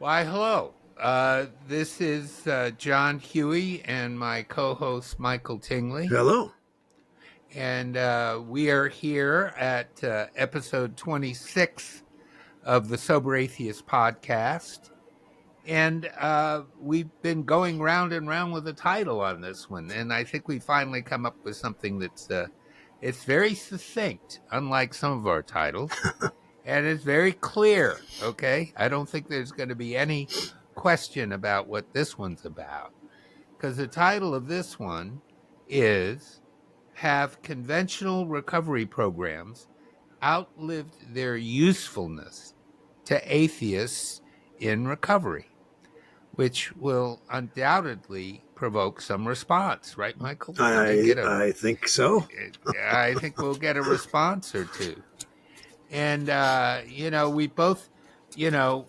Why, hello. This is John Huey and my co host Michael Tingley. Hello. And we are here at episode 26 of the Sober Atheist podcast. And we've been going round and round with a title on this one. And I think we finally come up with something that's it's very succinct, unlike some of our titles. And it's very clear, okay? I don't think there's going to be any question about what this one's about. Because the title of this one is Have Conventional Recovery Programs Outlived Their Usefulness to Atheists in Recovery? Which will undoubtedly provoke some response, right, Michael? I think so. I think we'll get a response or two. And, we both, you know,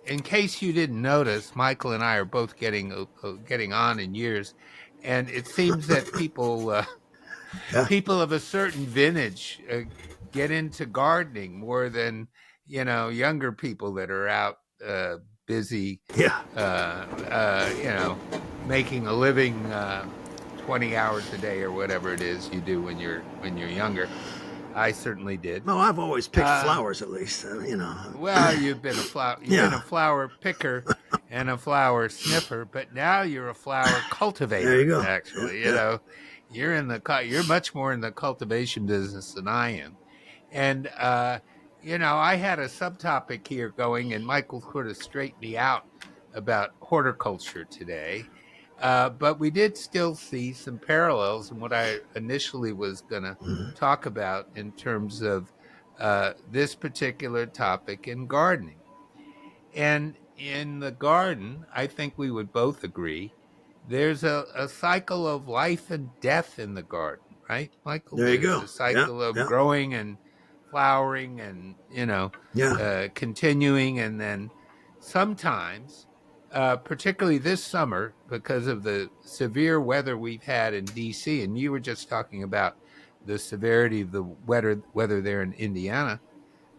in case you didn't notice, Michael and I are both getting on in years. And it seems that people of a certain vintage get into gardening more than, younger people that are out busy, making a living 20 hours a day or whatever it is you do when you're younger. I certainly did. Well, I've always picked flowers, at least. Well, you've been been a flower picker and a flower sniffer, but now you're a flower cultivator. There you go. Actually, you're much more in the cultivation business than I am, and I had a subtopic here going, and Michael sort of straightened me out about horticulture today. But we did still see some parallels in what I initially was going to talk about in terms of this particular topic in gardening. And in the garden, I think we would both agree, there's a cycle of life and death in the garden, right, Michael? There you go. A cycle of growing and flowering and, continuing. And then sometimes, particularly this summer, because of the severe weather we've had in D.C., and you were just talking about the severity of the weather there in Indiana,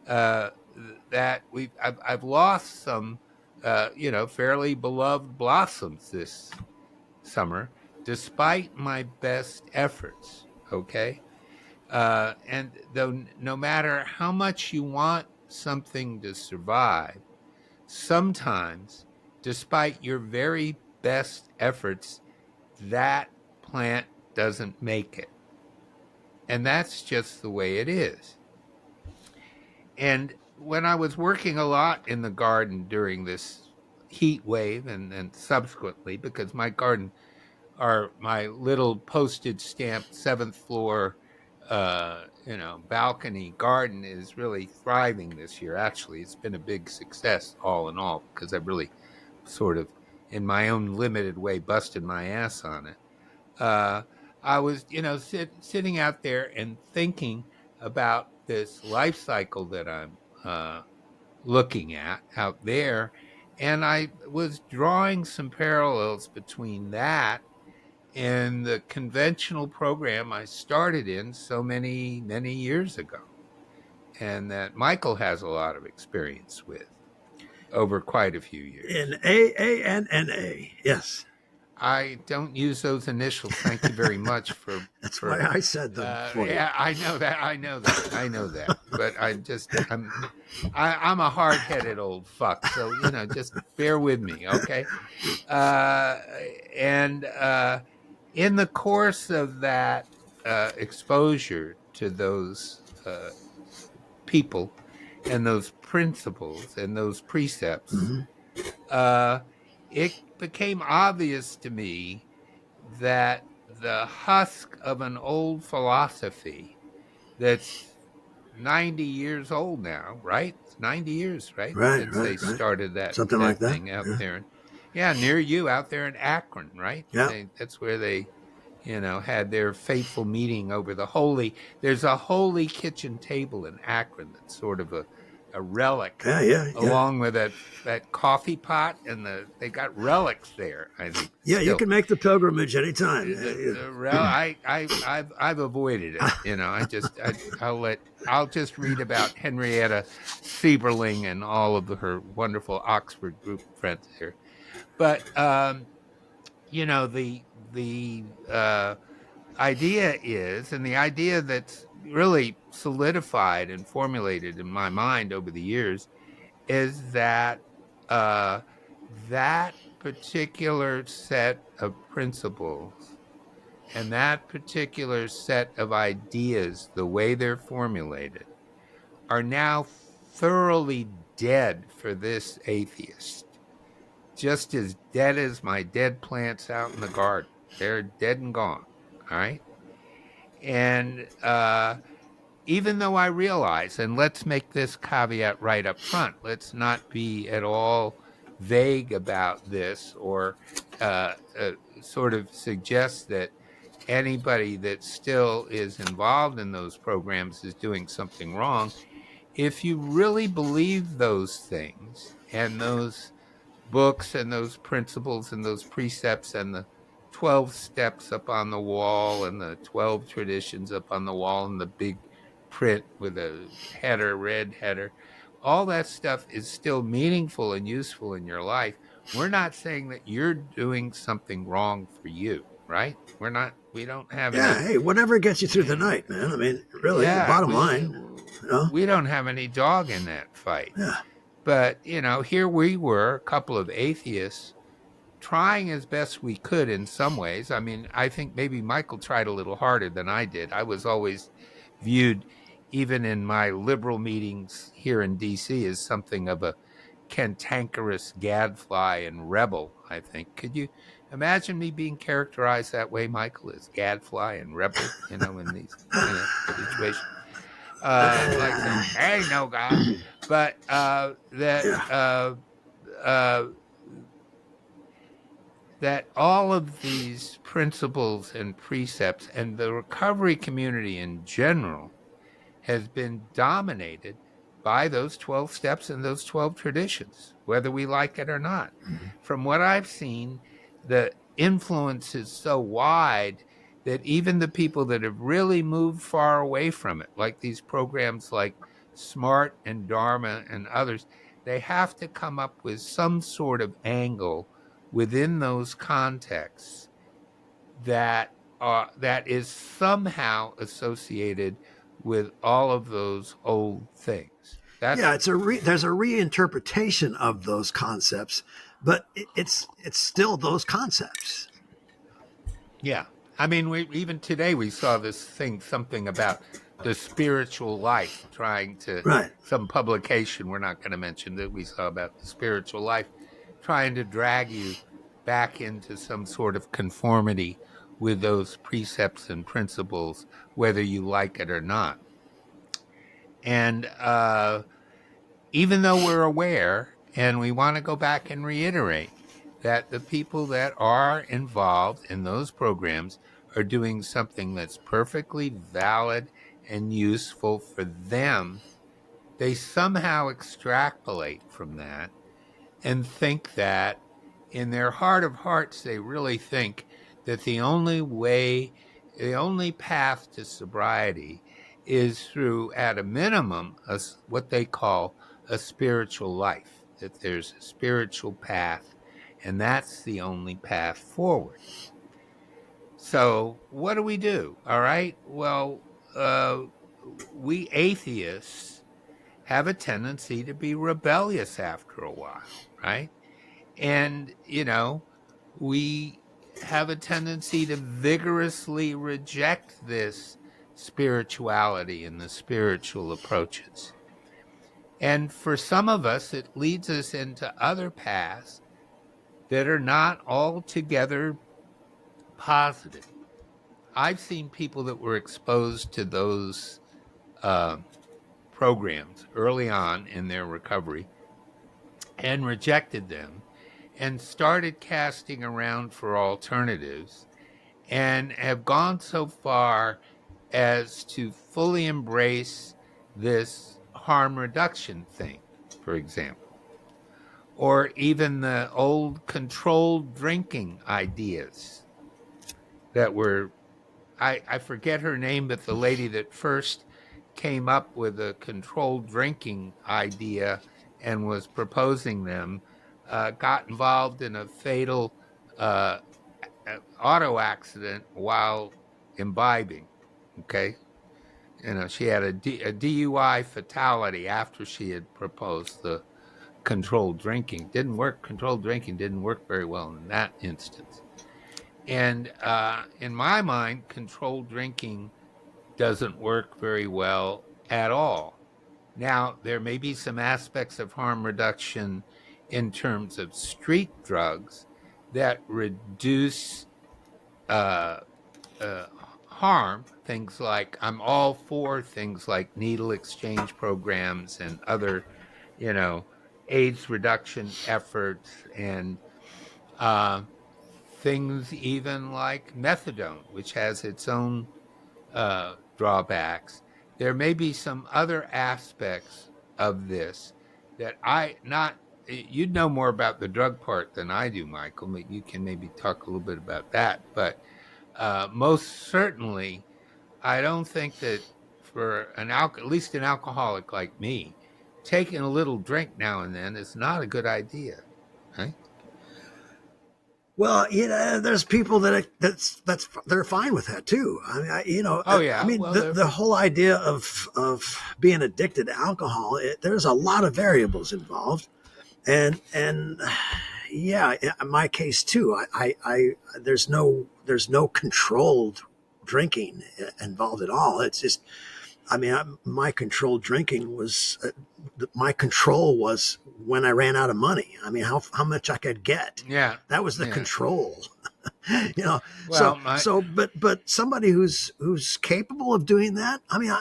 that I've lost some, fairly beloved blossoms this summer, despite my best efforts. Okay, and though no matter how much you want something to survive, sometimes, despite your very best efforts, that plant doesn't make it. And that's just the way it is. And when I was working a lot in the garden during this heat wave and subsequently, because my garden are my little postage stamp 7th floor balcony garden is really thriving this year. Actually, it's been a big success all in all, because I've really sort of, in my own limited way, busted my ass on it. I was, sitting out there and thinking about this life cycle that I'm looking at out there. And I was drawing some parallels between that and the conventional program I started in so many, many years ago, and that Michael has a lot of experience with over quite a few years. In AA and NA, yes. I don't use those initials. Thank you very much for. That's why I said them. Yeah, I know that. But I'm a hard-headed old fuck. So just bear with me, okay? And in the course of that exposure to those people and those principles and those precepts, it became obvious to me that the husk of an old philosophy that's 90 years old now, right? It's 90 years, right? Right, They started that something like that thing out there. Yeah, near you out there in Akron, right? Yeah. That's where they, had their fateful meeting over there's a holy kitchen table in Akron that's sort of a relic, Yeah. along with that coffee pot, and they got relics there. I think Yeah, you still. can make the pilgrimage anytime. I've avoided it. I'll just read about Henrietta Sieberling and all of her wonderful Oxford group friends here. But the idea is, and the idea that's really solidified and formulated in my mind over the years, is that uh, that particular set of principles and that particular set of ideas, the way they're formulated, are now thoroughly dead for this atheist. Just as dead as my dead plants out in the garden. They're dead and gone. All right. And even though I realize, and let's make this caveat right up front, let's not be at all vague about this or sort of suggest that anybody that still is involved in those programs is doing something wrong. If you really believe those things and those books and those principles and those precepts and the 12 steps up on the wall and the 12 traditions up on the wall and the big print with a header, red header, all that stuff is still meaningful and useful in your life. We're not saying that you're doing something wrong for you, right? We don't have Yeah, any. hey, whatever gets you through the night, man. I mean, really, Yeah, bottom line, we don't have any dog in that fight. Yeah. But, here we were, a couple of atheists, trying as best we could in some ways. I mean, I think maybe Michael tried a little harder than I did. I was always viewed, even in my liberal meetings here in D.C., as something of a cantankerous gadfly and rebel, I think. Could you imagine me being characterized that way, Michael, as gadfly and rebel, in these kind of situations? Like saying, "Hey, no God," but uh, that all of these principles and precepts and the recovery community in general has been dominated by those 12 steps and those 12 traditions, whether we like it or not. From what I've seen, the influence is so wide that even the people that have really moved far away from it, like these programs like SMART and Dharma and others, they have to come up with some sort of angle within those contexts that is somehow associated with all of those old things. Yeah, That's there's a reinterpretation of those concepts, but it's still those concepts. Yeah. I mean, even today we saw this thing, something about the spiritual life, trying to, Right. some publication, we're not going to mention, that we saw about the spiritual life, trying to drag you back into some sort of conformity with those precepts and principles, whether you like it or not. And even though we're aware, and we want to go back and reiterate that the people that are involved in those programs are doing something that's perfectly valid and useful for them, they somehow extrapolate from that and think that in their heart of hearts, they really think that the only path to sobriety is through, at a minimum, what they call a spiritual life, that there's a spiritual path, and that's the only path forward. So, what do we do? All right. Well, we atheists have a tendency to be rebellious after a while, right? And, we have a tendency to vigorously reject this spirituality and the spiritual approaches. And for some of us, it leads us into other paths that are not altogether positive. I've seen people that were exposed to those uh, programs early on in their recovery and rejected them and started casting around for alternatives and have gone so far as to fully embrace this harm reduction thing, for example, or even the old controlled drinking ideas that were, I forget her name, but the lady that first came up with a controlled drinking idea and was proposing them, got involved in a fatal uh, auto accident while imbibing. Okay. She had a DUI fatality after she had proposed the controlled drinking. Didn't work. Controlled drinking didn't work very well in that instance. And in my mind, controlled drinking doesn't work very well at all. Now, there may be some aspects of harm reduction in terms of street drugs that reduce uh, uh, harm. Things like, I'm all for things like needle exchange programs and other, you know, AIDS reduction efforts, and uh, things even like methadone, which has its own drawbacks. There may be some other aspects of this that you'd know more about the drug part than I do, Michael, but you can maybe talk a little bit about that. But most certainly, I don't think that for at least an alcoholic like me, taking a little drink now and then is not a good idea, right? Well, there's people that's they're fine with that too. I mean, Oh I yeah, mean, well, the whole idea of being addicted to alcohol, there's a lot of variables involved, and yeah, in my case too. There's no controlled drinking involved at all. It's just, I mean, my controlled drinking was my control was when I ran out of money. I mean, how much I could get. yeah, That was the yeah. control. you know. Well, my But somebody who's capable of doing that, I mean,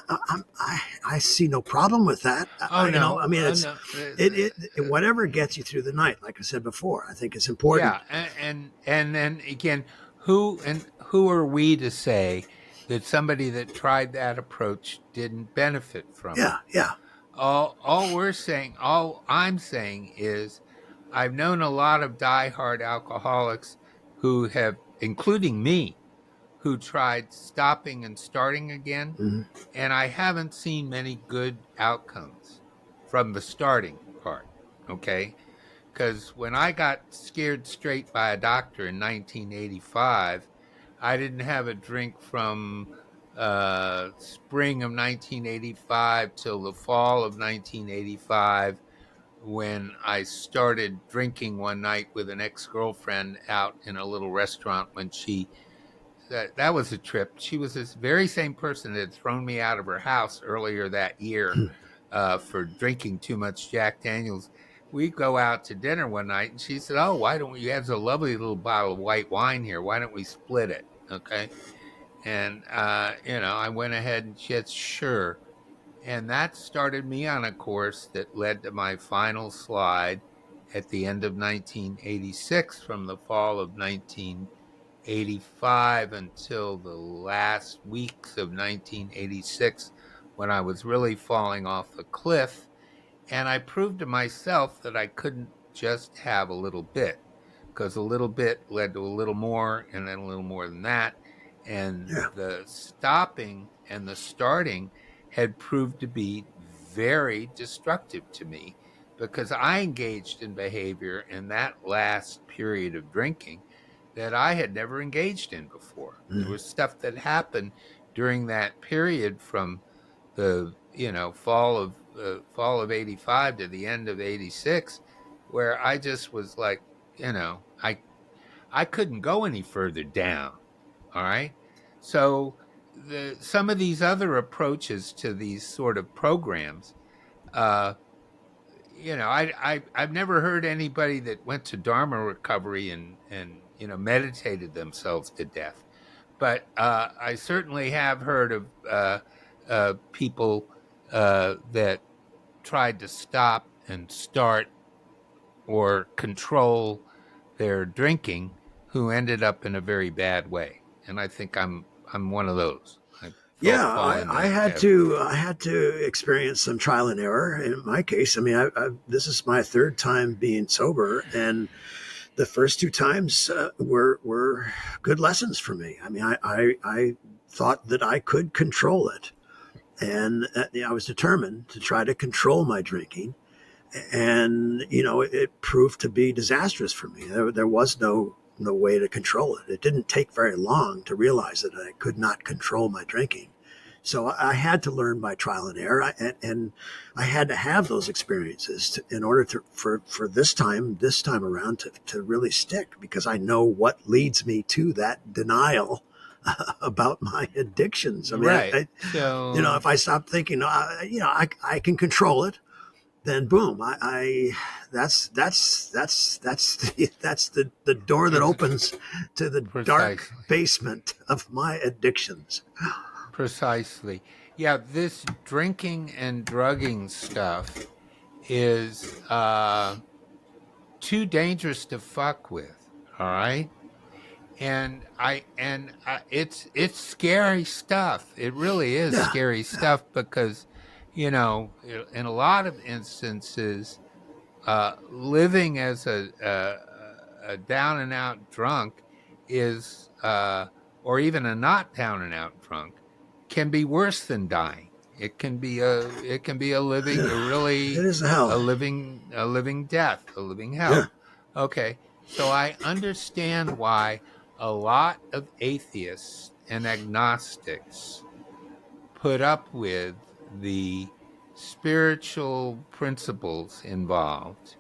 I see no problem with that. oh I no, mean, oh it's no, whatever gets you through the night. Like I said before, I think it's important. yeah, and then again, who are we to say that somebody that tried that approach didn't benefit from it? Yeah, yeah. All I'm saying is, I've known a lot of diehard alcoholics who have, including me, who tried stopping and starting again, Mhm. and I haven't seen many good outcomes from the starting part. Okay, because when I got scared straight by a doctor in 1985, I didn't have a drink from spring of 1985 till the fall of 1985, when I started drinking one night with an ex girlfriend out in a little restaurant. When that was a trip. She was this very same person that had thrown me out of her house earlier that year for drinking too much Jack Daniels. We go out to dinner one night, and she said, "Oh, why don't we? You have a lovely little bottle of white wine here. Why don't we split it?" Okay, and I went ahead and she said, "Sure." And that started me on a course that led to my final slide at the end of 1986, from the fall of 1985 until the last weeks of 1986, when I was really falling off a cliff. And I proved to myself that I couldn't just have a little bit, because a little bit led to a little more, and then a little more than that. And Yeah. the stopping and the starting had proved to be very destructive to me, because I engaged in behavior in that last period of drinking that I had never engaged in before. There Mhm. was stuff that happened during that period, from the fall of 85 to the end of 86, where I just was like, I couldn't go any further down. All right. So some of these other approaches to these sort of programs, uh, I've never heard anybody that went to Dharma recovery and meditated themselves to death, but I certainly have heard of people that tried to stop and start or control their drinking, who ended up in a very bad way. And I think I'm one of those. Yeah, fall in I that had category. to experience some trial and error. In my case, I mean, this is my third time being sober, and the first two times were good lessons for me. I mean, I thought that I could control it, and I was determined to try to control my drinking. And it proved to be disastrous for me. There was no way to control it. It didn't take very long to realize that I could not control my drinking. So I had to learn by trial and error, and I had to have those experiences in order to for this time around to really stick, because I know what leads me to that denial about my addictions. I mean, Right. if So I stop thinking, I can control it, then boom, I that's the door that it's opens to the dark precisely. basement of my addictions. Precisely. Yeah, this drinking and drugging stuff is too dangerous to fuck with. All right? It's scary stuff. It really is Yeah, scary yeah, stuff because, in a lot of instances, living as a down and out drunk is, or even a not down and out drunk, can be worse than dying. It can be a living, yeah. a It really is hell. a living death, a living Yeah, hell. Okay, so I understand why a lot of atheists and agnostics put up with the spiritual principles involved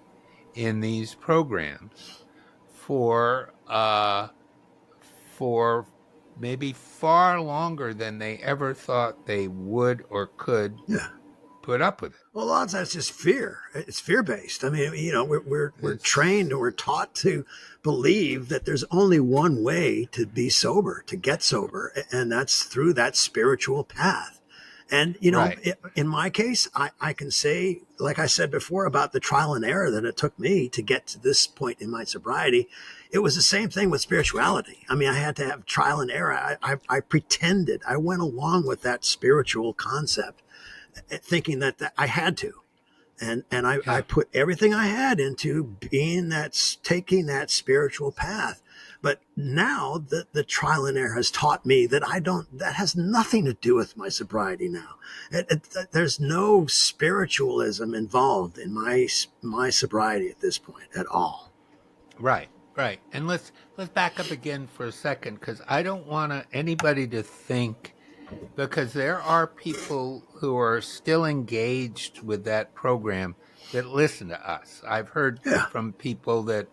in these programs for for maybe far longer than they ever thought they would or could yeah. put up with it. Well, a lot of that's just fear. It's fear based. I mean, we're trained It's and we're taught to believe that there's only one way to be sober, to get sober, and that's through that spiritual path. And right. in my case, I can say, like I said before about the trial and error that it took me to get to this point in my sobriety, it was the same thing with spirituality. I mean, I had to have trial and error. I pretended. I went along with that spiritual concept, thinking that I had to. And I Yeah. put everything I had into taking that spiritual path. But now the trial and error has taught me that that has nothing to do with my sobriety now. There's no spiritualism involved in my sobriety at this point at all. Right. Right. And let's back up again for a second because I don't want anybody to think, because there are people who are still engaged with that program that listen to us. I've heard Yeah. from people that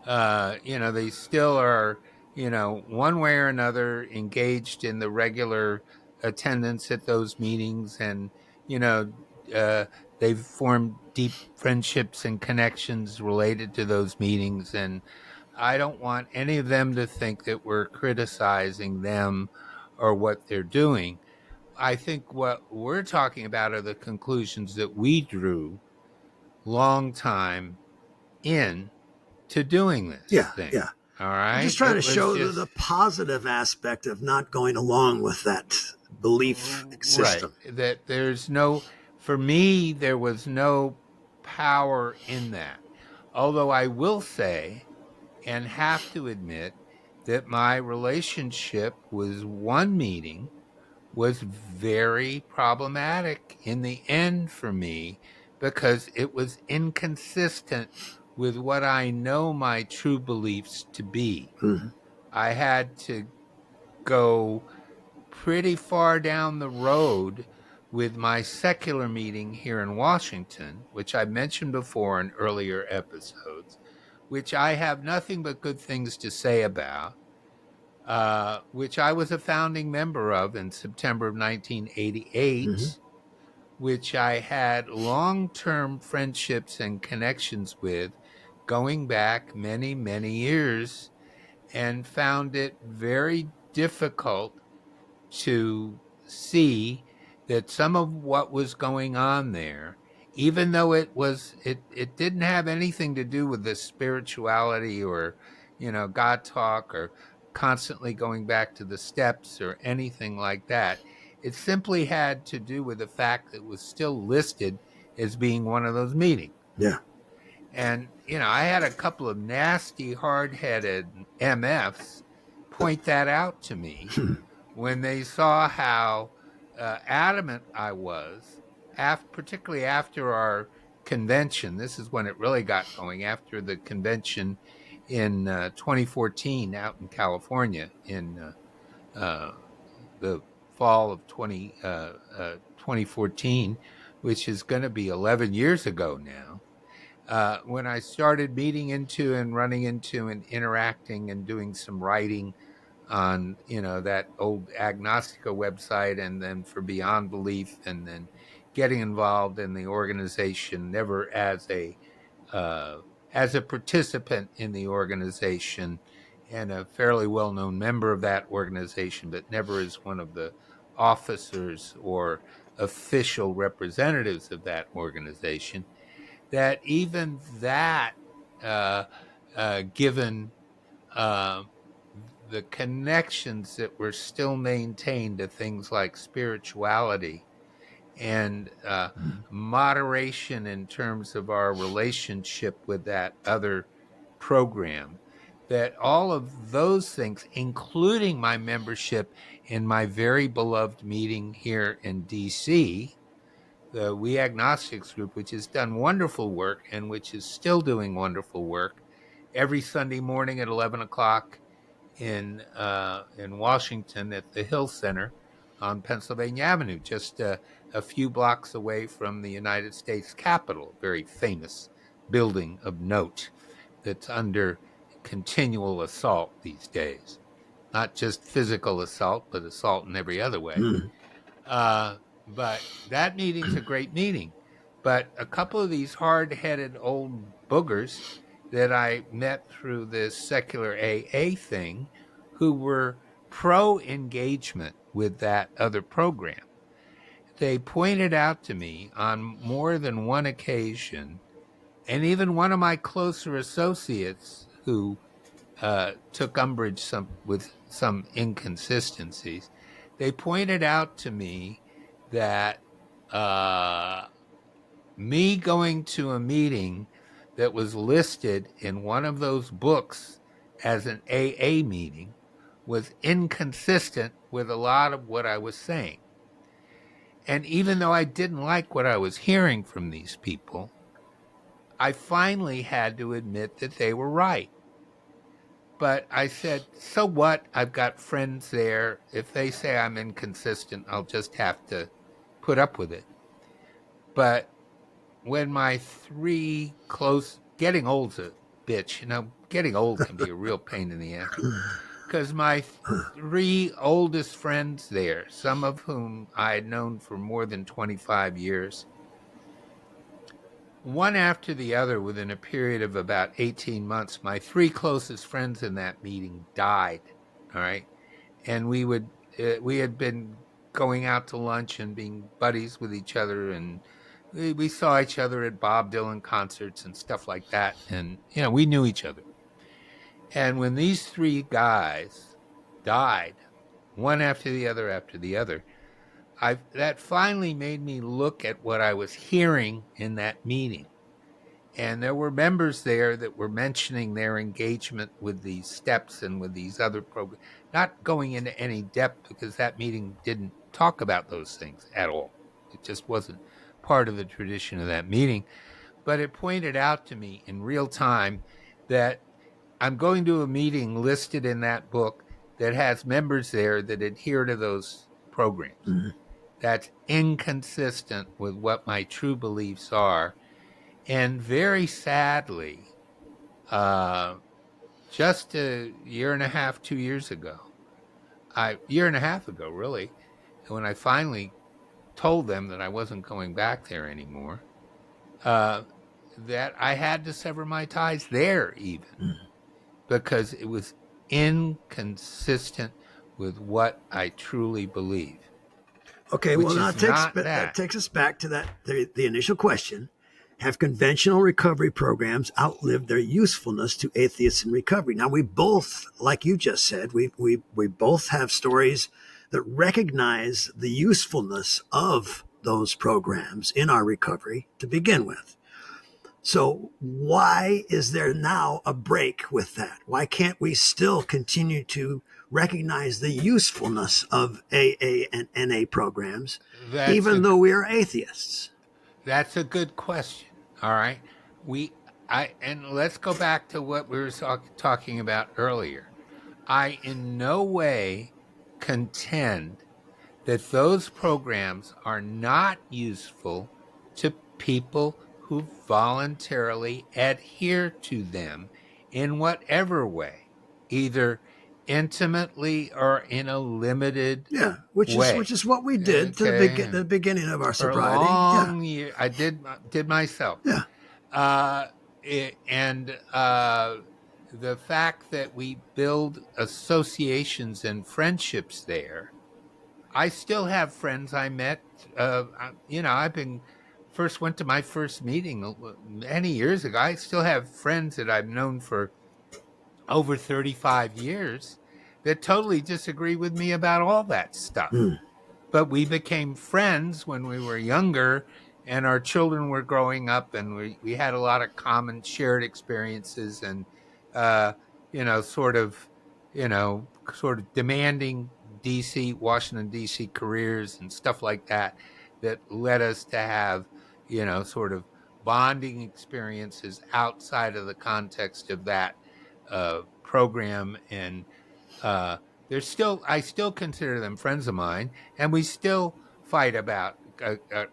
they still are, one way or another engaged in the regular attendance at those meetings, and you know, uh, they've formed deep friendships and connections related to those meetings. And I don't want any of them to think that we're criticizing them or what they're doing. I think what we're talking about are the conclusions that we drew long time in to doing this Yeah. thing. Yeah. All I'm just right. trying to It was show just the positive aspect of not going along with that belief right system. that for me, there was no power in that. Although I will say and have to admit that my relationship with one meeting was very problematic in the end for me because it was inconsistent with what I know my true beliefs to be. Mhm. I had to go pretty far down the road with my secular meeting here in Washington, which I mentioned before in earlier episodes, which I have nothing but good things to say about, which I was a founding member of in September of Mhm. 1988, which I had long term friendships and connections with going back many, many years, and found it very difficult to see that some of what was going on there, even though it didn't have anything to do with the spirituality or God talk or constantly going back to the steps or anything like that. It simply had to do with the fact that it was still listed as being one of those meetings. Yeah. And, I had a couple of nasty, hard headed MFs point that out to me when they saw how adamant I was, particularly after our convention. This is when it really got going, after the convention in 2014 out in California in uh, the fall of 2014, which is going to be 11 years ago now. When I started meeting into and running into and interacting and doing some writing on, that old Agnostica website, and then for Beyond Belief, and then getting involved in the organization, never uh, as a participant in the organization and a fairly well-known member of that organization, but never as one of the officers or official representatives of that organization, that even that, uh, given uh, the connections that were still maintained to things like spirituality and moderation in terms of our relationship with that other program, that all of those things, including my membership in my very beloved meeting here in DC, the We Agnostics group, which has done wonderful work and which is still doing wonderful work every Sunday morning at 11 o'clock in Washington at the Hill Center on Pennsylvania Avenue, just a few blocks away from the United States Capitol, a very famous building of note that's under continual assault these days. Not just physical assault, but assault in every other way. But that meeting's a great meeting. But a couple of these hard-headed old boogers that I met through this secular AA thing, who were pro-engagement with that other program, they pointed out to me on more than one occasion, and even one of my closer associates who took umbrage with some inconsistencies, they pointed out to me that me going to a meeting that was listed in one of those books as an AA meeting was inconsistent with a lot of what I was saying. And even though I didn't like what I was hearing from these people, I finally had to admit that they were right. But I said, so what? I've got friends there. If they say I'm inconsistent, I'll just have to put up with it. But when my three close, getting old's a bitch, getting old can be a real pain in the ass. Because my three oldest friends there, some of whom I had known for more than 25 years, one after the other, within a period of about 18 months, my three closest friends in that meeting died. All right. And we had been going out to lunch and being buddies with each other. And we saw each other at Bob Dylan concerts and stuff like that. And, we knew each other. And when these three guys died, one after the other, that finally made me look at what I was hearing in that meeting. And there were members there that were mentioning their engagement with these steps and with these other programs, not going into any depth because that meeting didn't talk about those things at all. It just wasn't part of the tradition of that meeting. But it pointed out to me in real time that I'm going to a meeting listed in that book that has members there that adhere to those programs. Mm-hmm. That's inconsistent with what my true beliefs are. And very sadly, just a year and a half, 2 years ago, year and a half ago, really, when I finally told them that I wasn't going back there anymore, that I had to sever my ties there even, because it was inconsistent with what I truly believe. Okay, well, that takes us back to the initial question. Have conventional recovery programs outlived their usefulness to atheists in recovery? Now, we both, like you just said, we both have stories that recognize the usefulness of those programs in our recovery to begin with. So why is there now a break with that? Why can't we still continue to recognize the usefulness of AA and NA programs, That's even a though we are atheists? that's a good question. All right, we I and let's go back to what we were talking about earlier. I in no way contend that those programs are not useful to people who voluntarily adhere to them in whatever way, either intimately or in a limited Yeah, which way. is what we did to Okay, the beginning of our for sobriety. Yeah, long years, I did myself, yeah. uh, and the fact that we build associations and friendships there. I still have friends I met. I've been first went to my first meeting many years ago. I still have friends that I've known for over 35 years that totally disagree with me about all that stuff. Mm, But we became friends when we were younger and our children were growing up, and we had a lot of common shared experiences, and uh, you know, sort of, sort of demanding Washington DC careers and stuff like that, that led us to have, sort of bonding experiences outside of the context of that program. And uh, I still consider them friends of mine, and we still fight about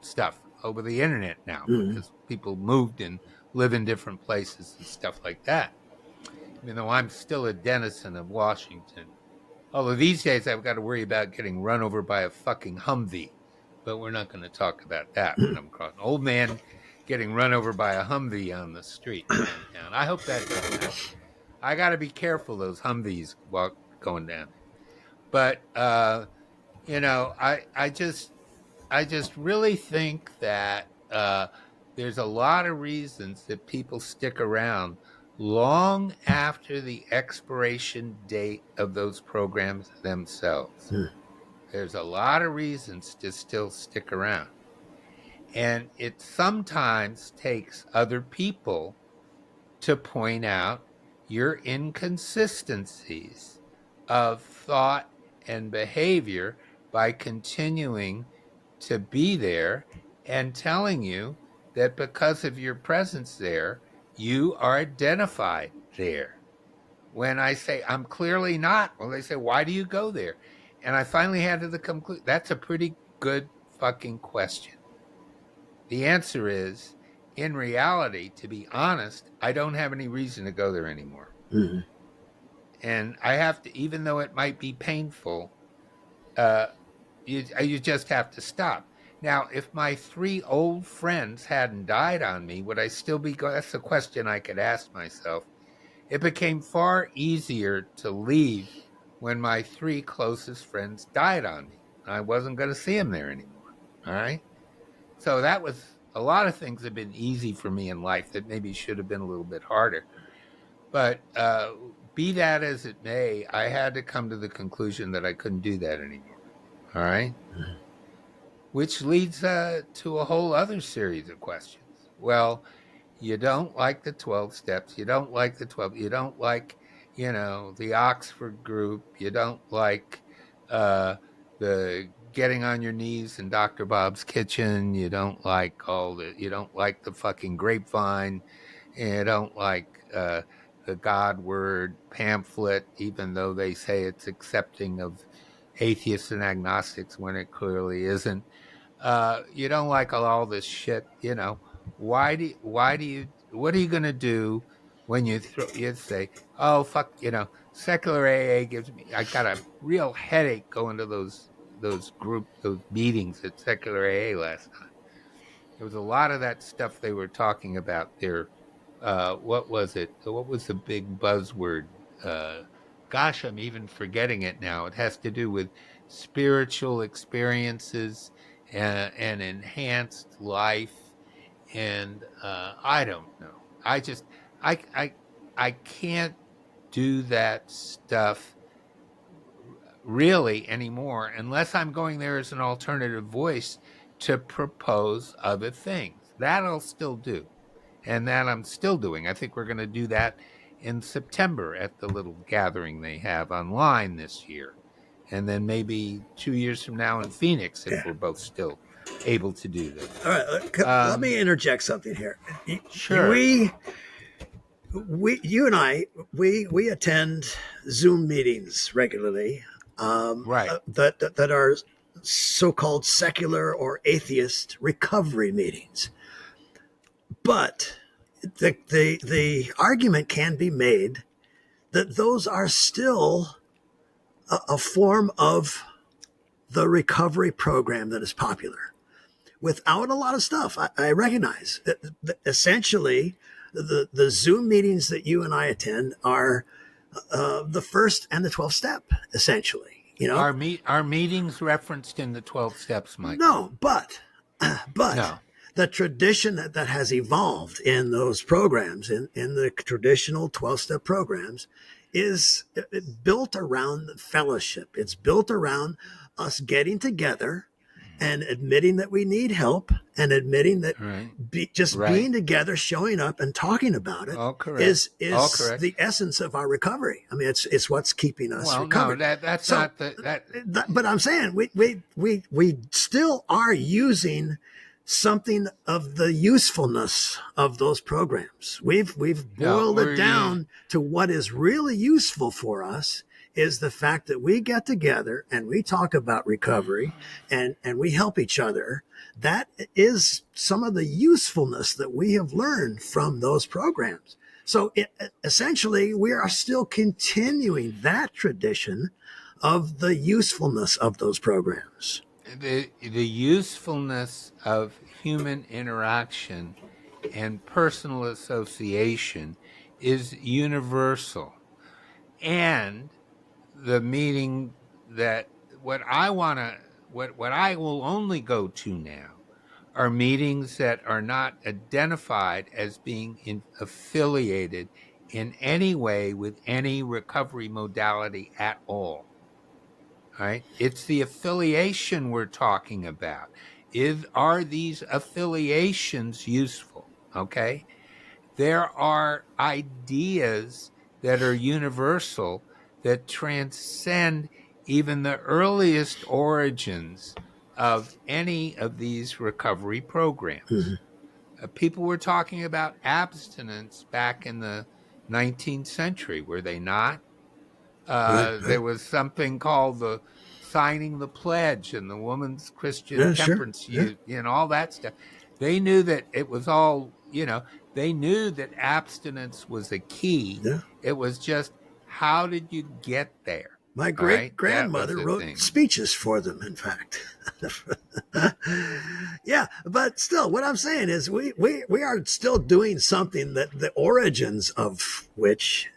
stuff over the internet now mm, because people moved and live in different places and stuff like that. Even though I'm still a denizen of Washington, although these days I've got to worry about getting run over by a fucking Humvee, but we're not going to talk about that when mm. I'm across. An old man getting run over by a Humvee on the street downtown. I hope that doesn't happen. I got to be careful those Humvees going down. But I just really think that there's a lot of reasons that people stick around long after the expiration date of those programs themselves. Mm. There's a lot of reasons to still stick around. And it sometimes takes other people to point out your inconsistencies of thought and behavior by continuing to be there and telling you that because of your presence there, you are identified there. When I say I'm clearly not, well, they say, why do you go there? And I finally had to the conclusion that's a pretty good fucking question. The answer is, in reality, to be honest, I don't have any reason to go there anymore. Mm. And I have to, even though it might be painful, uh, you just have to stop. Now, if my three old friends hadn't died on me, would I still be going? That's the question I could ask myself. It became far easier to leave when my three closest friends died on me. I wasn't going to see them there anymore. All right. So that was a lot of things have been easy for me in life that maybe should have been a little bit harder. But be that as it may, I had to come to the conclusion that I couldn't do that anymore. All right. Which leads to a whole other series of questions. Well, you don't like the 12 steps. You don't like the 12. You don't like, the Oxford group. You don't like the getting on your knees in Dr. Bob's kitchen. You don't like the fucking grapevine. You don't like the God word pamphlet, even though they say it's accepting of atheists and agnostics when it clearly isn't. You don't like all this shit. What are you going to do when you say, oh, fuck, secular AA gives me, I got a real headache going to those meetings at secular AA last time. There was a lot of that stuff they were talking about there. What was it? What was the big buzzword? Uh, Gosh, I'm even forgetting it now. It has to do with spiritual experiences and enhanced life. And I don't know. I, I, I can't do that stuff really anymore unless I'm going there as an alternative voice to propose other things. That I'll still do. And that I'm still doing. I think we're going to do that in September at the little gathering they have online this year. And then maybe 2 years from now in Phoenix if Yeah. we're both still able to do this. All right. Let me interject something here. Sure. You and I, we attend Zoom meetings regularly, Right. that are so-called secular or atheist recovery meetings. But the argument can be made that those are still a form of the recovery program that is popular without a lot of stuff. I recognize that essentially the Zoom meetings that you and I attend are the first and the 12th step, essentially. Our meetings referenced in the 12 steps, Michael? No, but No. the tradition that has evolved in those programs, in the traditional 12-step programs, is built around fellowship. It's built around us getting together and admitting that we need help, and admitting that Right. just Right. being together, showing up and talking about it All correct. is All correct. the essence of our recovery. I mean, it's what's keeping us Well, recovered. no, that's So, not that. but I'm saying we still are using something of the usefulness of those programs. We've No, boiled it down to what is really useful for us is the fact that we get together and we talk about recovery, and we help each other. That is some of the usefulness that we have learned from those programs. So essentially, we are still continuing that tradition of the usefulness of those programs. The usefulness of human interaction and personal association is universal. And the meaning that what I want to what I will only go to now are meetings that are not identified as being affiliated in any way with any recovery modality at all. Right? It's the affiliation we're talking about. Are these affiliations useful? Okay. There are ideas that are universal that transcend even the earliest origins of any of these recovery programs. Mm-hmm. People were talking about abstinence back in the 19th century, were they not? Right, right. There was something called the signing the pledge and the woman's Christian Yeah, sure. temperance Yeah. all that stuff. They knew that it was all, they knew that abstinence was a key. Yeah. It was just, how did you get there? My All great right. That was grandmother the wrote thing. speeches for them, in fact. Yeah, but still, what I'm saying is we are still doing something that the origins of which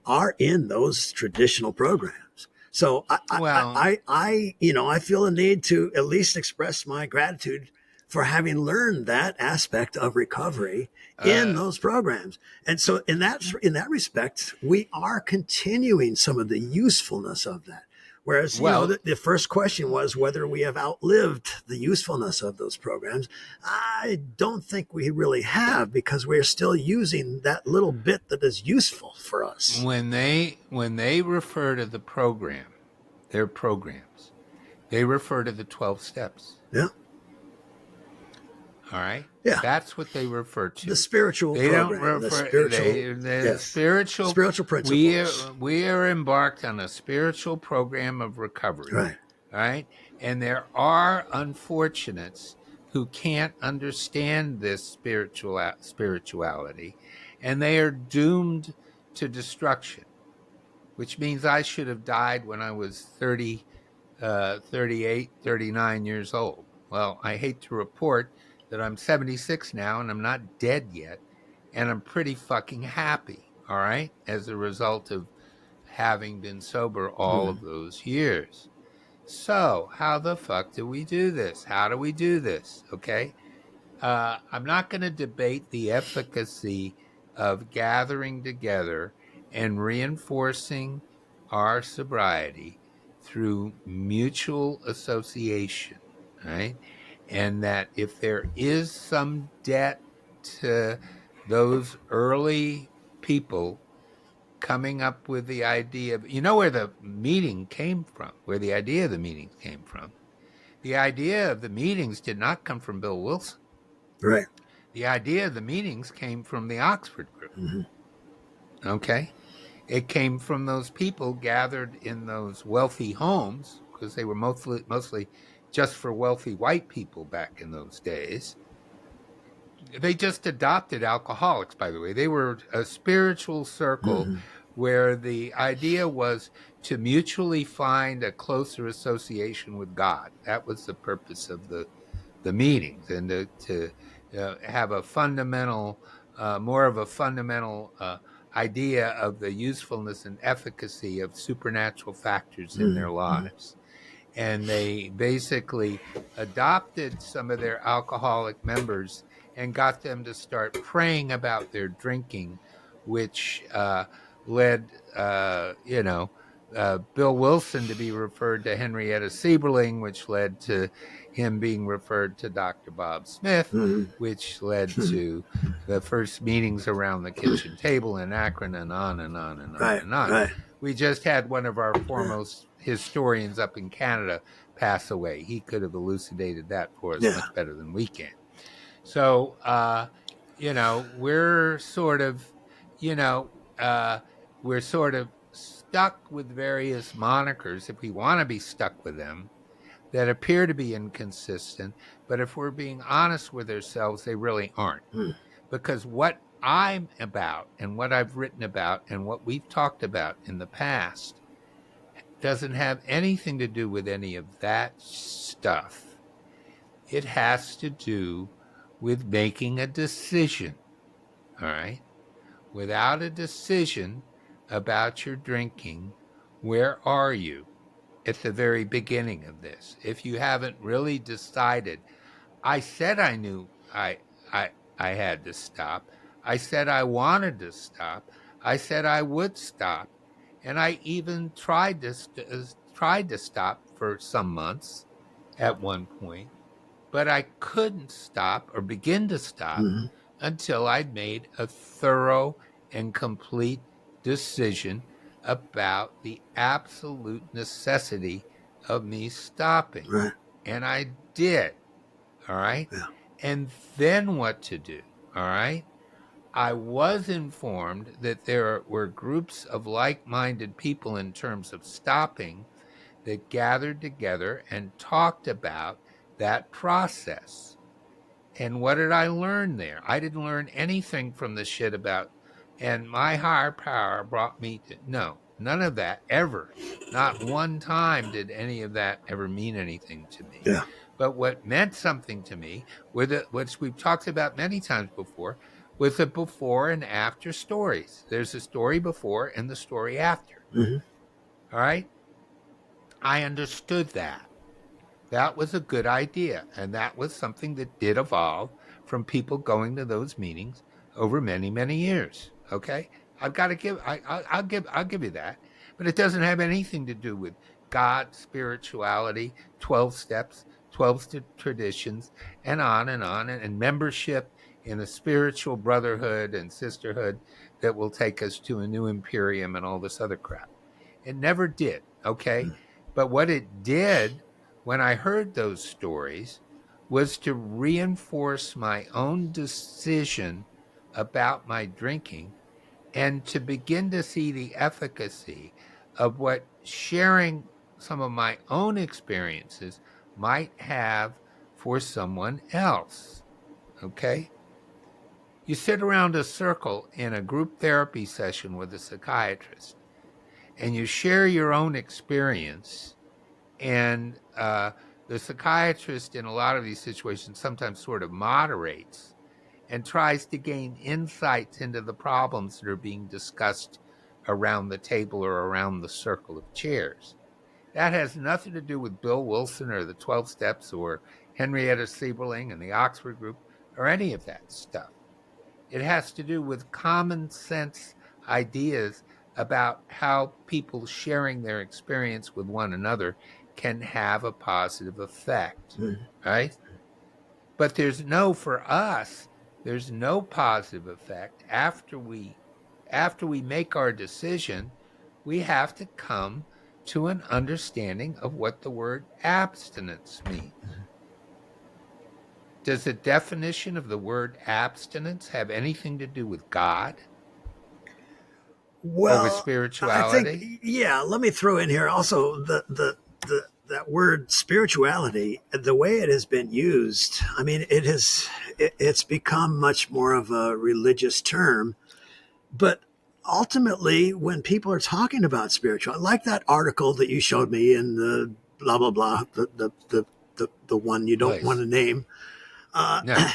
are in those traditional programs. So Well, I feel a need to at least express my gratitude for having learned that aspect of recovery in uh, those programs. And so in that respect, we are continuing some of the usefulness of that. Whereas, well, the first question was whether we have outlived the usefulness of those programs. I don't think we really have, because we're still using that little bit that is useful for us. when they refer to the program, their programs, they refer to the 12 steps. Yeah. All right. Yeah. That's what they refer The to. spiritual They don't program, refer the yes, spiritual. spiritual principles. We are embarked on a spiritual program of recovery. Right. All right. And there are unfortunates who can't understand this spirituality, and they are doomed to destruction, which means I should have died when I was 30, 38, 39 years old. Well, I hate to report that I'm 76 now and I'm not dead yet. And I'm pretty fucking happy, all right, as a result of having been sober all of those years. So, how the fuck do we do this? How do we do this? Okay. I'm not going to debate the efficacy of gathering together and reinforcing our sobriety through mutual association, right? And that if there is some debt to those early people coming up with the idea of, where the meeting came from, where the idea of the meetings came from. The idea of the meetings did not come from Bill Wilson. Right. The idea of the meetings came from the Oxford group. Mm-hmm. Okay. It came from those people gathered in those wealthy homes, because they were mostly just for wealthy white people back in those days. They just adopted alcoholics, by the way. They were a spiritual circle Mm-hmm. where the idea was to mutually find a closer association with God. That was the purpose of the meetings, and to have a fundamental, more of a fundamental idea of the usefulness and efficacy of supernatural factors in their Mm-hmm. lives. And they basically adopted some of their alcoholic members and got them to start praying about their drinking, which led, Bill Wilson to be referred to Henrietta Sieberling, which led to him being referred to Dr. Bob Smith, Mm-hmm. which led Mm-hmm. to the first meetings around the kitchen table in Akron, and on and on and on Right. and on. Right. We just had one of our Yeah. foremost historians up in Canada pass away. He could have elucidated that for us Yeah. much better than we can. So, we're sort of, you know, we're sort of stuck with various monikers, if we want to be stuck with them, that appear to be inconsistent. But if we're being honest with ourselves, they really aren't. Mm. Because what I'm about and what I've written about and what we've talked about in the past doesn't have anything to do with any of that stuff. It has to do with making a decision, all right? Without a decision about your drinking, where are you at the very beginning of this? If you haven't really decided, I said I knew I I had to stop. I said I wanted to stop. I said I would stop, and I even tried to stop for some months at one point, but I couldn't stop or begin to stop Mm-hmm. until I'd made a thorough and complete decision about the absolute necessity of me stopping. Right. And I did. All right. Yeah. And then what to do? All right. I was informed that there were groups of like minded people in terms of stopping that gathered together and talked about that process. And what did I learn there? I didn't learn anything from the shit about, and my higher power brought me to, no, none of that ever. Not one time did any of that ever mean anything to me. Yeah. But what meant something to me, which we've talked about many times before, was the before and after stories. There's a story before and the story after. Mm-hmm. All right? I understood that. That was a good idea, and that was something that did evolve from people going to those meetings over many, many years. Okay, I've got to give. I'll give you that, but it doesn't have anything to do with God, spirituality, 12 steps, 12 traditions, and on and on, and membership in a spiritual brotherhood and sisterhood that will take us to a new imperium and all this other crap. It never did. Okay, but what it did when I heard those stories was to reinforce my own decision about my drinking and to begin to see the efficacy of what sharing some of my own experiences might have for someone else. Okay? You sit around a circle in a group therapy session with a psychiatrist and you share your own experience, and the psychiatrist in a lot of these situations sometimes sort of moderates and tries to gain insights into the problems that are being discussed around the table or around the circle of chairs. That has nothing to do with Bill Wilson or the 12 steps or Henrietta Sieberling and the Oxford group or any of that stuff. It has to do with common sense ideas about how people sharing their experience with one another can have a positive effect, Mm. right? But for us, there's no positive effect after we make our decision. We have to come to an understanding of what the word abstinence means. Does the definition of the word abstinence have anything to do with God or with Well, I think, spirituality? yeah, let me throw in here also that word spirituality, the way it has been used. I mean, it's become much more of a religious term, but ultimately when people are talking about spiritual, like that article that you showed me in the blah blah blah, the one you don't want Place. to name, uh, No.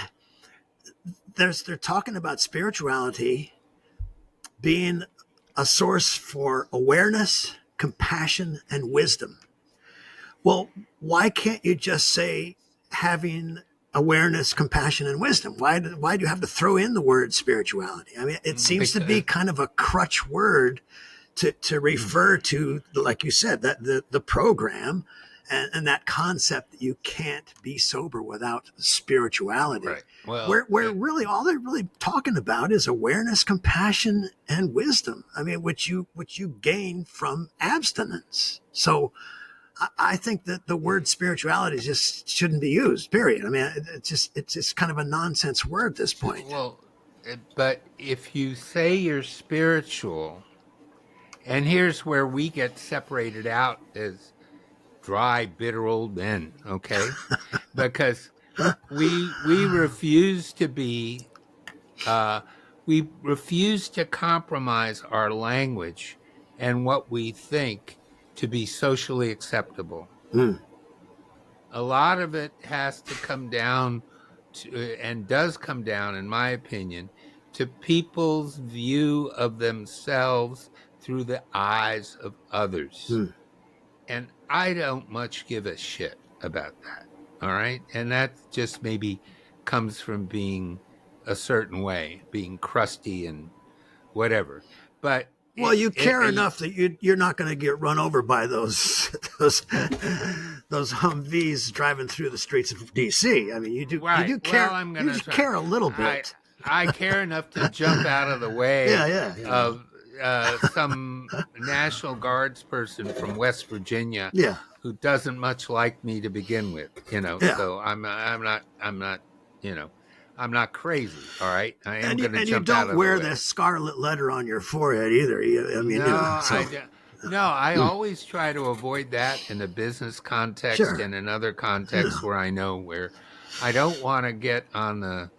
they're talking about spirituality being a source for awareness, compassion, and wisdom. Well, why can't you just say having awareness, compassion, and wisdom? Why do you have to throw in the word spirituality? I mean, it seems to be Because kind of a crutch word to refer to, like you said, that the program and that concept that you can't be sober without spirituality. right. Well, Where really all they're really talking about is awareness, compassion, and wisdom. I mean, which you gain from abstinence. So I think that the word spirituality just shouldn't be used. Period. I mean, it's just kind of a nonsense word at this point. well, but if you say you're spiritual, and here's where we get separated out as dry, bitter old men, okay? Because we refuse to be uh, we refuse to compromise our language and what we think to be socially acceptable. Mm, A lot of it has to come down to, and does come down, in my opinion, to people's view of themselves through the eyes of others. mm. And I don't much give a shit about that. All right. And that just maybe comes from being a certain way, being crusty and whatever. But Well, you care enough that you're not going to get run over by those those Humvees driving through the streets of D.C. I mean, you right. do Well, care I'm you gonna just try. care a little I bit. I care enough to jump out of the Yeah, way yeah, of some National Guards person from West Virginia yeah, who doesn't much like me to begin with. yeah. So I'm not you know I'm not crazy. All right, I am And you going to and you jump out don't of the wear the way. scarlet letter on your forehead either. I mean, No, so I don't. No, I always try to avoid that in a business context sure. and in other Yeah. contexts where I know where I don't want to get on the.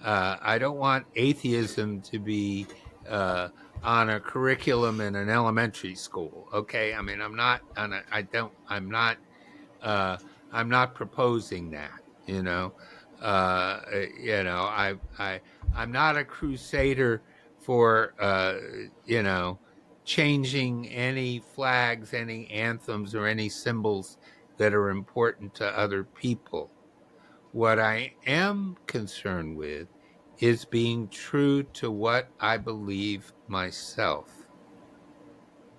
I don't want atheism to be on a curriculum in an elementary school. Okay, I mean, I'm not on a. I don't. I'm not. Uh, I'm not proposing that. You know, you know, I'm not a crusader for you know, changing any flags, any anthems, or any symbols that are important to other people. What I am concerned with is being true to what I believe myself.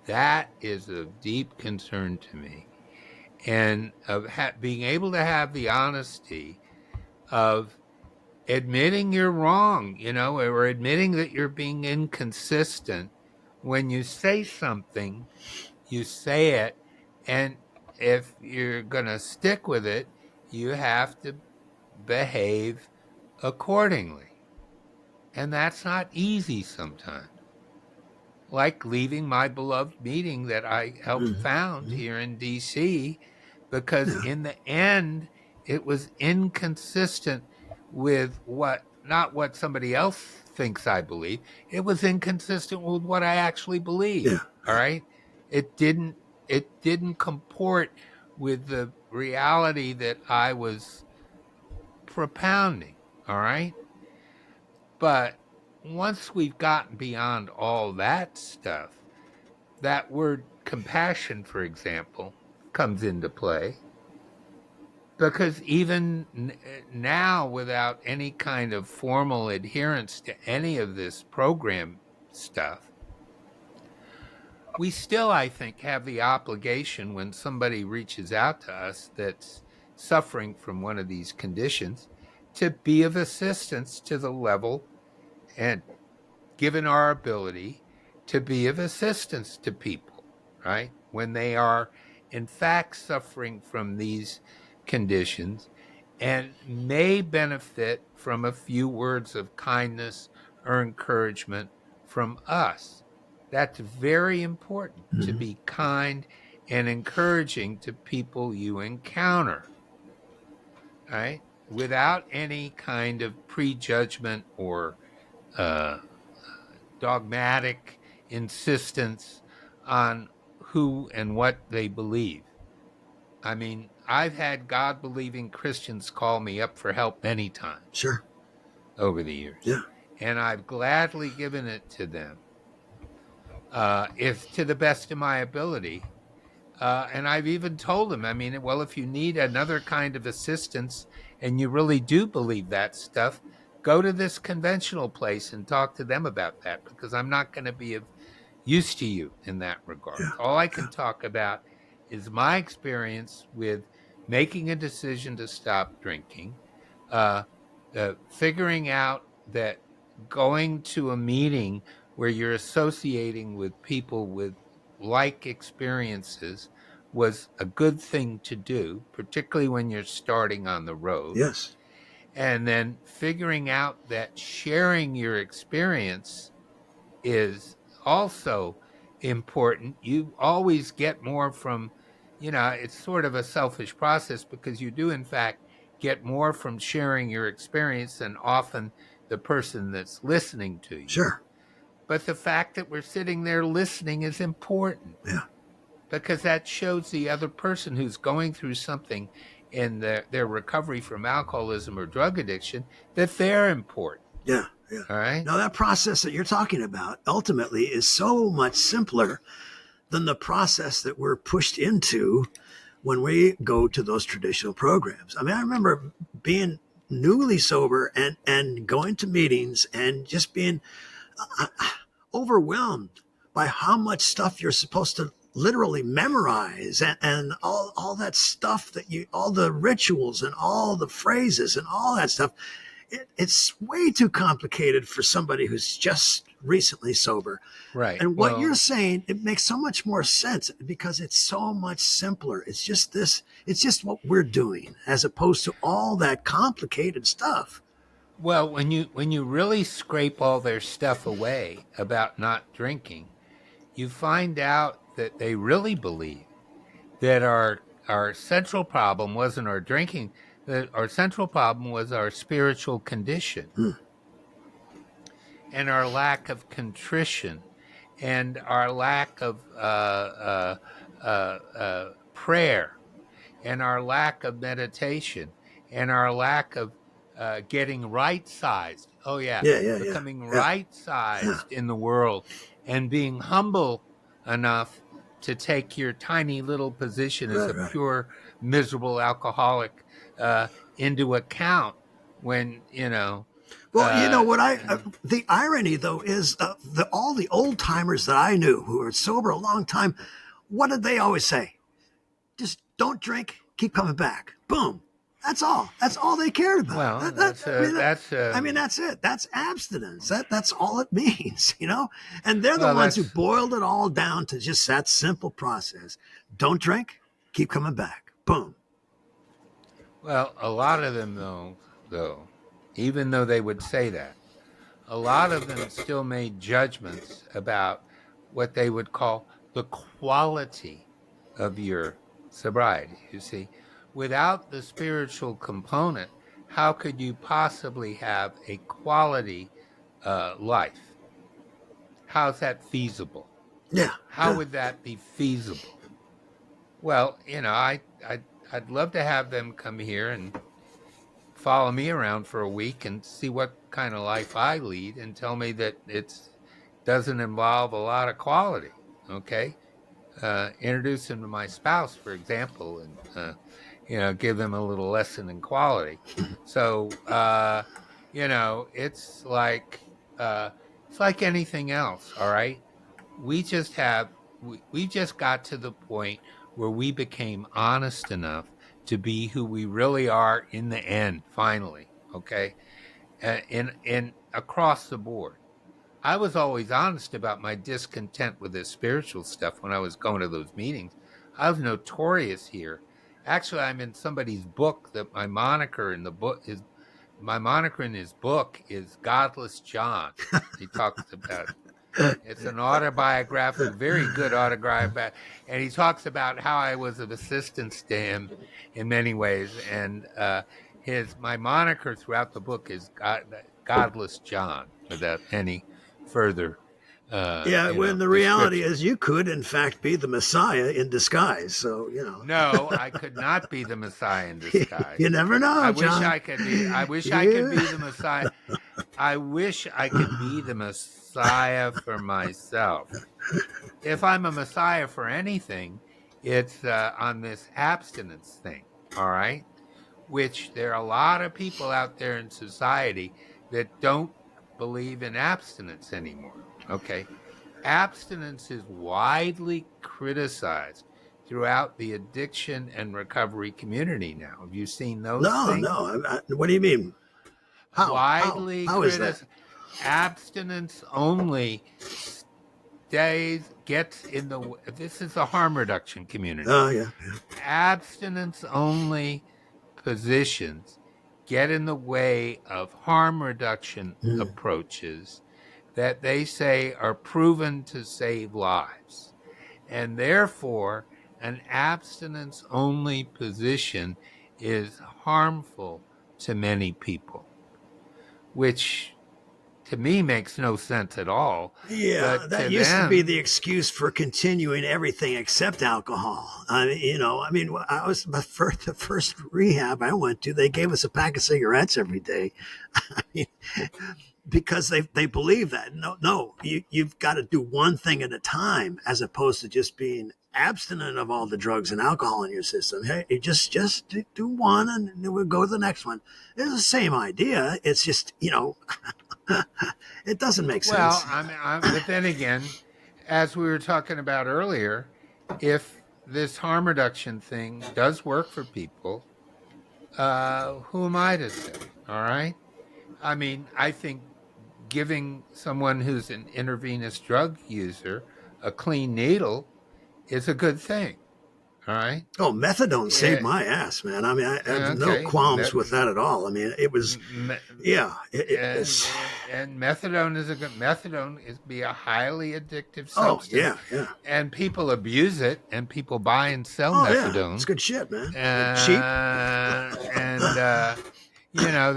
That is of deep concern to me, and of being able to have the honesty of admitting you're wrong, or admitting that you're being inconsistent. When you say something, you say it, and if you're going to stick with it, you have to behave accordingly. And that's not easy sometimes. Like leaving my beloved meeting that I helped Mhm. found Mhm. here in DC, because Yeah, in the end, it was inconsistent with not what somebody else thinks I believe. It was inconsistent with what I actually yeah, believed. All yeah. right. It didn't comport with the reality that I was propounding. All right. But once we've gotten beyond all that stuff, that word compassion, for example, comes into play, because even now, without any kind of formal adherence to any of this program stuff, we still, I think, have the obligation when somebody reaches out to us that's suffering from one of these conditions to be of assistance to the level and given our ability to be of assistance to people, right? When they are, in fact, suffering from these conditions and may benefit from a few words of kindness or encouragement from us. That's very important to Mhm. be kind and encouraging to people you encounter, right? Without any kind of prejudgment or uh, dogmatic insistence on who and what they believe. I mean, I've had God believing Christians call me up for help many times Sure. over the years, Yeah. and I've gladly given it to them, if to the best of my ability. And I've even told them, I mean, well, if you need another kind of assistance and you really do believe that stuff, go to this conventional place and talk to them about that because I'm not going to be of use to you in that regard. Yeah. All I Yeah. can talk about is my experience with making a decision to stop drinking, uh, figuring out that going to a meeting where you're associating with people with like experiences was a good thing to do, particularly when you're starting on the road. Yes. And then figuring out that sharing your experience is also important. You always get more from, it's sort of a selfish process because you do, in fact, get more from sharing your experience than often the person that's listening to you. Sure. But the fact that we're sitting there listening is important Yeah. because that shows the other person who's going through something in their recovery from alcoholism or drug addiction that they're important. Yeah. Yeah. All right. Now, that process that you're talking about ultimately is so much simpler than the process that we're pushed into when we go to those traditional programs. I mean, I remember being newly sober and going to meetings and just being uh, overwhelmed by how much stuff you're supposed to literally memorize and all that stuff that all the rituals and all the phrases and all that stuff. It's way too complicated for somebody who's just recently sober. Right. And what you're Well, saying, it makes so much more sense because it's so much simpler. It's just this, it's just what we're doing as opposed to all that complicated stuff. Well, when you really scrape all their stuff away about not drinking, you find out that they really believe that our central problem wasn't our drinking, that our central problem was our spiritual condition Hmm. and our lack of contrition and our lack of prayer and our lack of meditation and our lack of getting right sized. Oh, yeah, Yeah, yeah, yeah, becoming yeah, right yeah. sized in the world and being humble enough to take your tiny little position as Right, a right. pure, miserable alcoholic uh, into account when, Well, you know uh, what the irony though is all the old timers that I knew who were sober a long time, what did they always say? Just don't drink, keep coming back. Boom. That's all. That's all they cared about. well, that's I mean, that's it. That's abstinence. That's all it means, you know. And they're the well, ones who that's boiled it all down to just that simple process. Don't drink, keep coming back. Boom. Well, a lot of them, though, even though they would say that, a lot of them still made judgments about what they would call the quality of your sobriety. You see, without the spiritual component, how could you possibly have a quality life? How's that feasible? Yeah, How yeah. would that be feasible? Well, I'd love to have them come here and follow me around for a week and see what kind of life I lead and tell me that it doesn't involve a lot of quality. Okay. Introduce them to my spouse, for example, and, give them a little lesson in quality. So, uh, it's like anything else. All right. We just have we just got to the point where we became honest enough to be who we really are in the end, finally. Okay. In across the board. I was always honest about my discontent with this spiritual stuff when I was going to those meetings. I was notorious here. Actually, I'm in somebody's book that my moniker in his book is Godless John. He talks about it's an autobiographical, very good autobiography, and he talks about how I was of assistance to him in many ways. And my moniker throughout the book is Godless John, without any further, Yeah, when the reality description. is you could, in fact, be the Messiah in disguise. So, No, I could not be the Messiah in disguise. you never know, I wish John. I could be. I wish I could Yeah. be the Messiah. I wish I could be the Messiah for myself. If I'm a Messiah for anything, it's on this abstinence thing, all right? Which there are a lot of people out there in society that don't believe in abstinence anymore, okay? Abstinence is widely criticized throughout the addiction and recovery community now. Have you seen those No, things? no. What do you mean? How? How? Widely How is that? criticized. Abstinence only gets in the. This is a harm reduction community. Oh, yeah. Abstinence only positions get in the way of harm reduction Mm. approaches that they say are proven to save lives. And therefore, an abstinence only position is harmful to many people, which to me makes no sense at all. Yeah, But that to used to be them, the excuse for continuing everything except alcohol. I was the first rehab I went to. They gave us a pack of cigarettes every day. I mean, because they believe that. No, you've got to do one thing at a time, as opposed to just being abstinent of all the drugs and alcohol in your system. Hey, you just do one, and then we'll go to the next one. It's the same idea. It's just it doesn't make well, sense. but then again, as we were talking about earlier, if this harm reduction thing does work for people, who am I to say? All right. I mean, I think giving someone who's an intravenous drug user a clean needle is a good thing. All right. Oh, methadone saved Yeah. my ass, man. I mean, I have no Okay. qualms with that at all. I mean, it was, yeah, and, it's, and methadone is be a highly addictive oh, substance, yeah, yeah. and people abuse it, and people buy and sell Oh, yeah. It's methadone, good shit, man. Cheap. and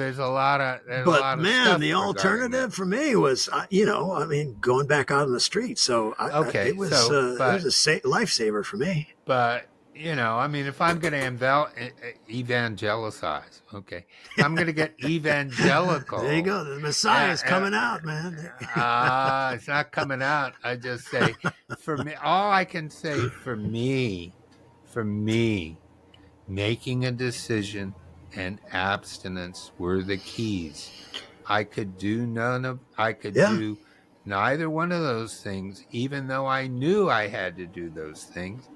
there's a lot But of man, stuff the regarding that. alternative for me was, going back out on the street. So Okay, it was, so it was a lifesaver for me. but I mean, if I'm going to evangelicize, okay, if I'm going to get evangelical, There you go. The Messiah's coming out, man. it's not coming out. I just say, for me, all I can say for me, making a decision and abstinence were the keys. I could Yeah. do neither one of those things, even though I knew I had to do those things,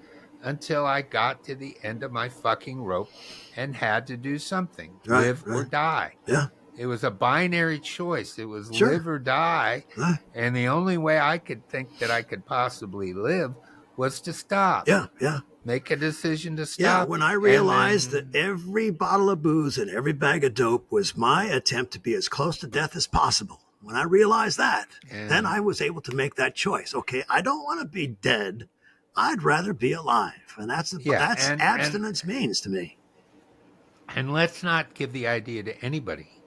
until I got to the end of my fucking rope and had to do something, Right, live or right. die. Yeah. It was a binary choice. It was Sure. live or die. Right. And the only way I could think that I could possibly live was to stop. Yeah, yeah. Make a decision to stop. Yeah, when I realized that every bottle of booze and every bag of dope was my attempt to be as close to death as possible, when I realized that, then I was able to make that choice. Okay, I don't want to be dead. I'd rather be alive. And that's abstinence means to me. And let's not give the idea to anybody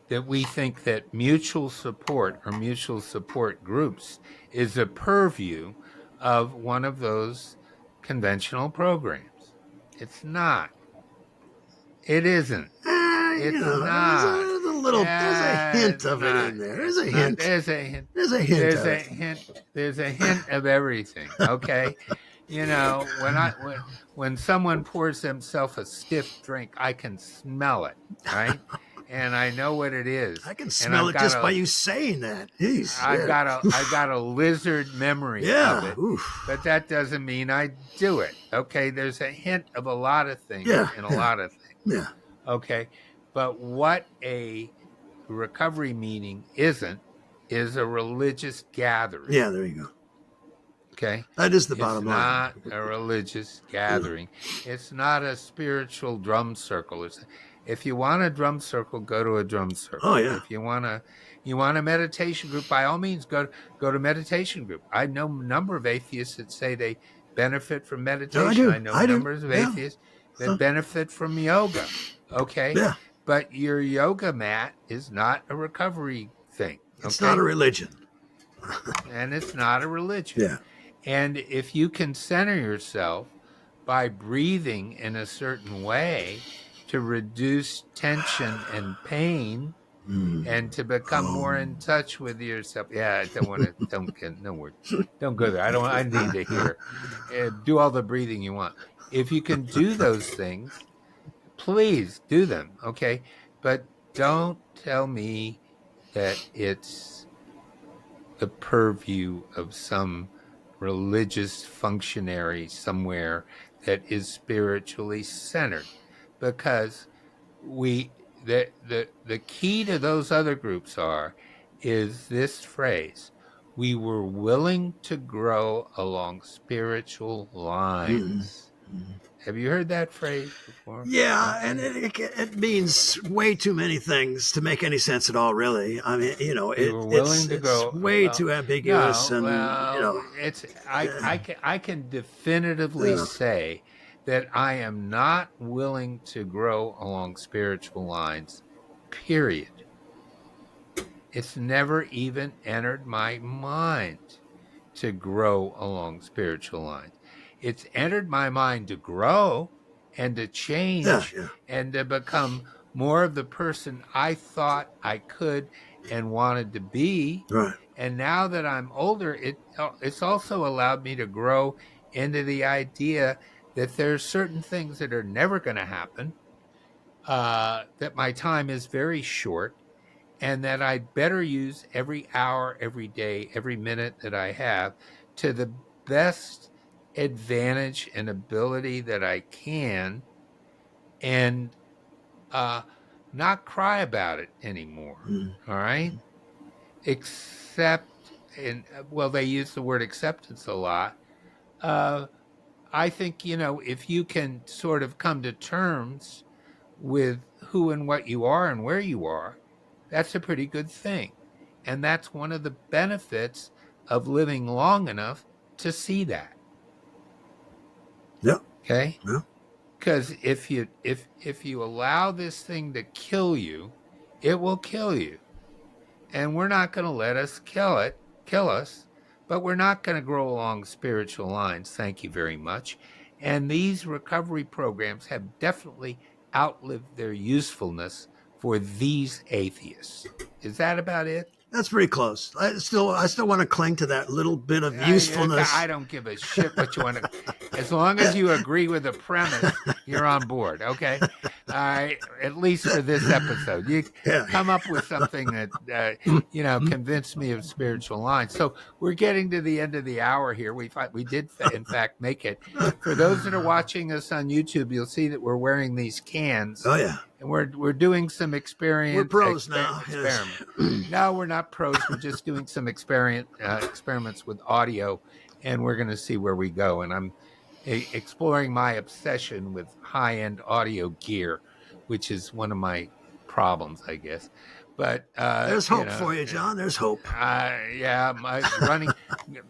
that we think that mutual support or mutual support groups is a purview of one of those conventional programs. It's not. It isn't. It's not. There's a hint of it in there. There's a hint. There's a hint. There's a hint. There's a hint. There's a hint of everything. Okay, when someone pours themselves a stiff drink, I can smell it. Right, and I know what it is. I can And smell it just by you saying that. Jeez, I've got a lizard memory of yeah. it, Oof. but that doesn't mean I do it. Okay, there's a hint of a lot of things Yeah, in a yeah, lot of things. yeah, Okay, but what a recovery meeting isn't is a religious gathering. yeah. There you go. Okay, That is the it's bottom line. not a religious Yeah. gathering. It's not a spiritual drum circle. If you want a drum circle, go to a drum Oh circle. yeah. If you want a meditation group, by all means go to meditation group. I know a number of atheists that say they benefit from No, I meditation. do. I know I do. numbers of Yeah. atheists that benefit from yoga. Okay, Yeah. but your yoga mat is not a recovery thing. It's not a Okay, religion. and it's not a religion. Yeah. And if you can center yourself by breathing in a certain way to reduce tension and pain Mm. and to become more in touch with yourself. Yeah, I don't want to, don't get, no word. Don't go there. I need to hear. Do all the breathing you want. If you can do those things, please do them. Okay. But don't tell me that it's the purview of some religious functionary somewhere that is spiritually centered, because the key to those other groups is this phrase: we were willing to grow along spiritual Mm. lines. Have you heard that phrase before? Yeah, and Okay. it means way too many things to make any sense at all. Really, I mean, We were willing to it's go. way Well, too ambiguous, no, and well, it's I can definitively yeah, say that I am not willing to grow along spiritual lines. Period. It's never even entered my mind to grow along spiritual lines. It's entered my mind to grow and to yeah, change yeah. and to become more of the person I thought I could and wanted to be. Right. And now that I'm older, it's also allowed me to grow into the idea that there's certain things that are never going to happen, that my time is very short, and that I'd better use every hour, every day, every minute that I have to the best advantage and ability that I can, and uh, not cry about it anymore. Mm. All right? Accept, and well, they use the word acceptance a lot. Uh, I think, if you can sort of come to terms with who and what you are and where you are, that's a pretty good thing. And that's one of the benefits of living long enough to see that. Yeah, Okay? yeah, Because if you allow this thing to kill you, it will kill you. And we're not going to let us kill us, but we're not going to grow along spiritual lines. Thank you very much. And these recovery programs have definitely outlived their usefulness for these atheists. Is that about it? that's pretty close. I still want to cling to that little bit of usefulness. I don't give a shit what you want to. As long as you agree with the premise, you're on board. Okay, at least for this episode, you Yeah. come up with something that convince me of spiritual lines. So we're getting to the end of the hour here. We did in fact make it. For those that are watching us on YouTube, you'll see that we're wearing these cans. Oh yeah. And we're doing some We're pros now. Experiment. No, we're not pros. We're just doing some experiments with audio, and we're going to see where we go. And I'm exploring my obsession with high-end audio gear, which is one of my problems, I guess. But there's hope for you, John. There's hope. Yeah,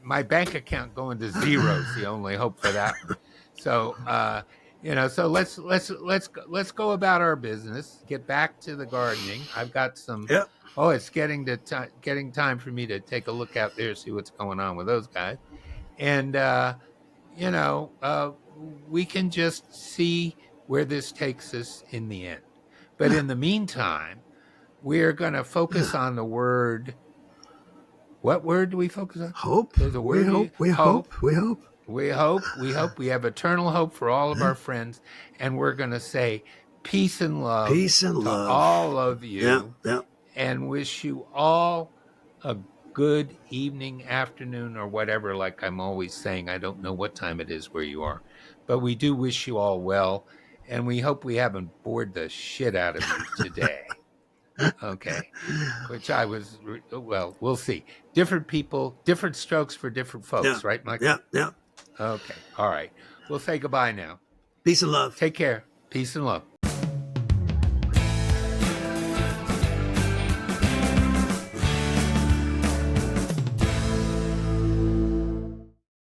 my bank account going to zero is the only hope for that one. So. So let's go about our business. Get back to the gardening. I've got some. Yep. Oh, it's getting time for me to take a look out there, see what's going on with those guys, and we can just see where this takes us in the end. But in the meantime, we're going to focus on the word. What word do we focus on? Hope. There's a word. We hope. We hope we have eternal hope for all of our friends, and we're going to say peace and love Peace and to love. all of Yeah, you, yeah. and wish you all a good evening, afternoon, or whatever. Like I'm always saying, I don't know what time it is where you are, but we do wish you all well, and we hope we haven't bored the shit out of you today. Okay. Which I was, well, we'll see. Different people, different strokes for different Yeah, folks, right, yeah, Michael? yeah. Okay. All right. We'll say goodbye now. Peace and love. Take care. Peace and love.